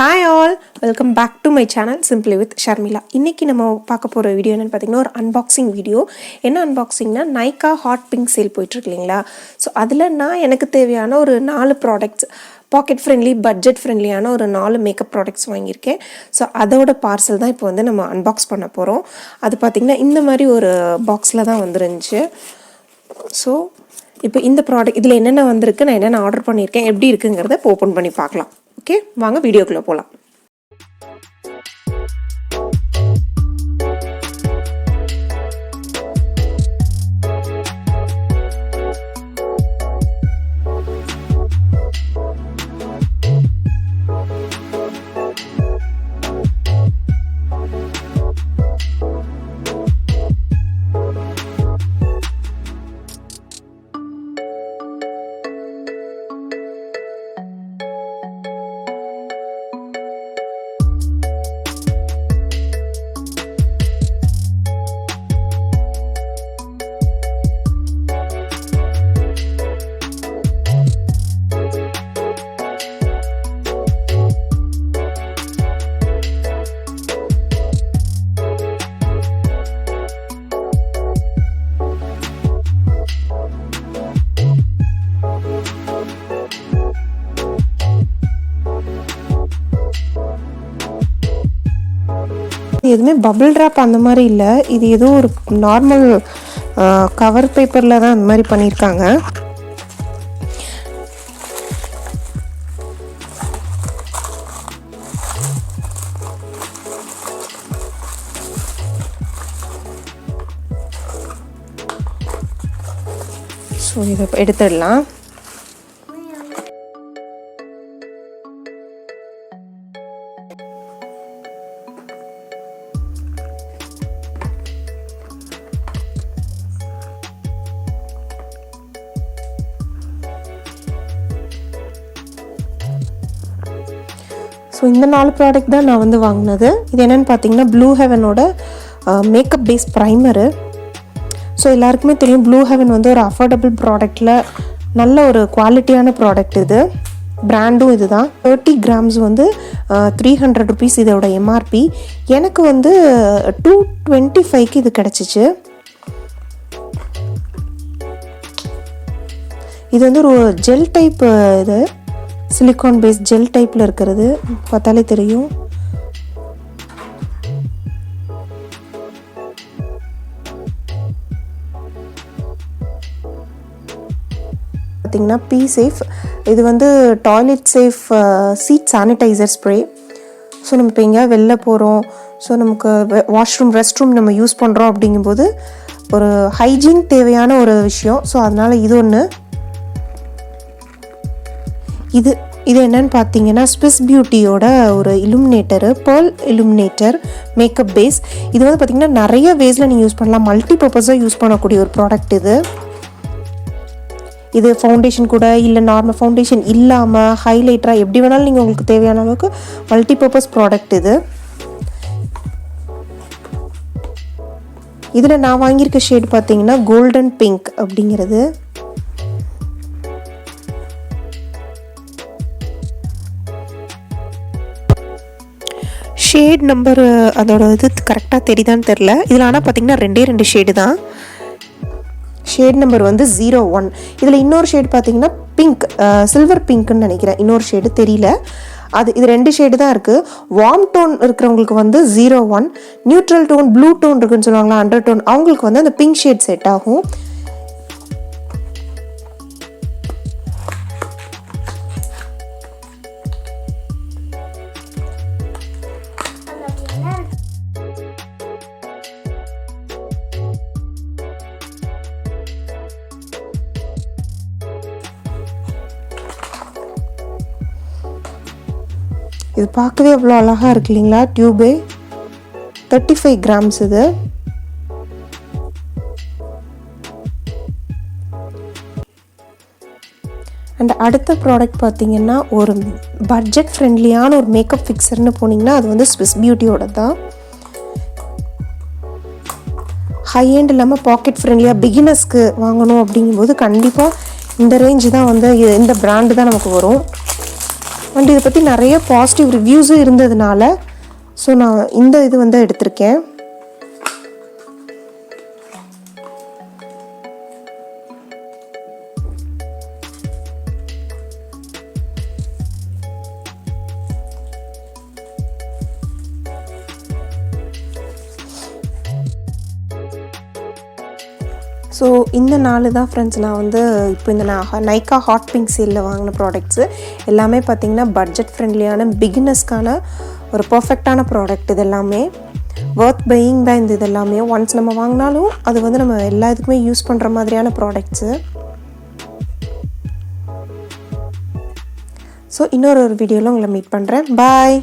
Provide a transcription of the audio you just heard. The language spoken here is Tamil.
Hi all, welcome back to my channel Simply with Sharmila. இன்னைக்கு நம்ம பார்க்க போற வீடியோ என்னன்னு பாத்தீங்கன்னா ஒரு unboxing வீடியோ. என்ன unboxingனா Nykaa hot pink sale போயிட்டு இருக்கு இல்லீங்களா? சோ அதுல நான் எனக்கு தேவையான ஒரு 4 products பாக்கெட் ஃப்ரெண்ட்லி பட்ஜெட் ஃப்ரெண்ட்லியான ஒரு 4 மேக்கப் ப்ராடக்ட்ஸ் வாங்கியிருக்கேன். ஸோ அதோட பார்சல் தான் இப்போ வந்து நம்ம அன்பாக்ஸ் பண்ண போகிறோம். அது பார்த்திங்கன்னா இந்த மாதிரி ஒரு பாக்ஸில் தான் வந்துருந்துச்சு. ஸோ இப்போ இந்த ப்ராடக்ட் இதில் என்னென்ன வந்திருக்கு, நான் என்னென்ன ஆர்டர் பண்ணியிருக்கேன், எப்படி இருக்குங்கிறத இப்போ ஓப்பன் பண்ணி பார்க்கலாம். ஓகே, வாங்க வீடியோக்குள்ளே போகலாம். எதுவுமே பபிள் ட்ராப் அந்த மாதிரி இல்லை, இது ஏதோ ஒரு நார்மல் கவர் பேப்பரில் தான் அந்த மாதிரி பண்ணியிருக்காங்க. ஸோ இதை எடுத்துடலாம். ஸோ இந்த 4 ப்ராடக்ட் தான் நான் வந்து வாங்கினது. இது என்னென்னு பார்த்தீங்கன்னா ப்ளூ ஹெவனோட மேக்கப் பேஸ் ப்ரைமரு. ஸோ எல்லாருக்குமே தெரியும் ப்ளூ ஹெவன் வந்து ஒரு அஃபோர்டபுள் ப்ராடக்டில் நல்ல ஒரு குவாலிட்டியான ப்ராடக்ட். இது பிராண்டும் இது தான். 30 கிராம்ஸ் வந்து 300 ருபீஸ் இதோட எம்ஆர்பி. எனக்கு வந்து 225க்கு இது கிடச்சிச்சு. இது வந்து ஒரு ஜெல் டைப், இது சிலிக்கான் பேஸ் ஜெல் டைப்பில் இருக்கிறது, பார்த்தாலே தெரியும். பார்த்தீங்கன்னா பி சேஃப், இது வந்து toilet safe seat sanitiser spray. So நம்ம இப்போ எங்கேயாவது வெளில போகிறோம், ஸோ நமக்கு வாஷ்ரூம் ரெஸ்ட் ரூம் நம்ம யூஸ் பண்ணுறோம் அப்படிங்கும்போது ஒரு ஹைஜீன் தேவையான ஒரு விஷயம். ஸோ அதனால் இது ஒன்று. இது என்னன்னு பார்த்தீங்கன்னா ஸ்விஸ் பியூட்டியோட ஒரு இலுமினேட்டரு, பேர்ல் இலுமினேட்டர் மேக்கப் பேஸ். இது வந்து பார்த்திங்கன்னா நிறைய வேஸில் நீங்கள் யூஸ் பண்ணலாம், மல்டி பர்பஸாக யூஸ் பண்ணக்கூடிய ஒரு ப்ராடக்ட் இது. இது ஃபவுண்டேஷன் கூட இல்லை, நார்மல் ஃபவுண்டேஷன் இல்லாமல் ஹைலைட்டராக எப்படி வேணாலும் நீங்கள் உங்களுக்கு தேவையான அளவுக்கு மல்டி பர்பஸ் ப்ராடக்ட் இது. இதில் நான் வாங்கியிருக்க ஷேட் பார்த்தீங்கன்னா கோல்டன் பிங்க் அப்படிங்கிறது. ஷேட் நம்பர் அதோட இது கரெக்டாக தெரியுதான்னு தெரில. இதில் ஆனால் பார்த்திங்கன்னா 2 ஷேடு தான். ஷேட் நம்பர் வந்து 01. இதில் இன்னொரு ஷேடு பார்த்திங்கன்னா பிங்க், சில்வர் பிங்க்குன்னு நினைக்கிறேன். இன்னொரு ஷேடு தெரியல. இது 2 ஷேடு தான் இருக்குது. வார்ம் டோன் இருக்கிறவங்களுக்கு வந்து 01, நியூட்ரல் டோன் ப்ளூ டோன் இருக்குன்னு சொல்லுவாங்களா, அண்டர் டோன், அவங்களுக்கு வந்து அந்த பிங்க் ஷேட் செட் ஆகும். இது பார்க்கவே அவ்வளோ அழகாக இருக்கு இல்லைங்களா, டியூபே. 35 கிராம்ஸ் இது. அண்ட் அடுத்த ப்ராடக்ட் பார்த்தீங்கன்னா ஒரு பட்ஜெட் ஃப்ரெண்ட்லியான ஒரு மேக்கப் ஃபிக்சர்னு போனீங்கன்னா அது வந்து ஸ்விஸ் பியூட்டியோட தான். ஹை எண்ட் இல்லாமல் பாக்கெட் ஃப்ரெண்ட்லியாக பிகினர்ஸ்க்கு வாங்கணும் அப்படிங்கும்போது கண்டிப்பாக இந்த ரேஞ்சு தான் வந்து இந்த பிராண்டு தான் நமக்கு வரும். அண்ட் இதை பற்றி நிறைய பாசிட்டிவ் ரிவ்யூஸும் இருந்ததுனால ஸோ நான் இந்த இது வந்து எடுத்திருக்கேன். ஸோ இந்த 4 தான் ஃப்ரெண்ட்ஸ் நான் வந்து இப்போ இந்த நைக்கா ஹாட் பிங்க் சேலில் வாங்கின ப்ராடக்ட்ஸு எல்லாமே பார்த்திங்கன்னா பட்ஜெட் ஃப்ரெண்ட்லியான பிகினர்ஸ்க்கான ஒரு பர்ஃபெக்டான ப்ராடக்ட். இது எல்லாமே ஒர்த் பையிங் தான். இது எல்லாமே ஒன்ஸ் நம்ம வாங்கினாலும் அது வந்து நம்ம எல்லா இதுக்குமே யூஸ் பண்ணுற மாதிரியான ப்ராடக்ட்ஸு. ஸோ இன்னொரு வீடியோவில் உங்களை மீட் பண்ணுறேன். பாய்.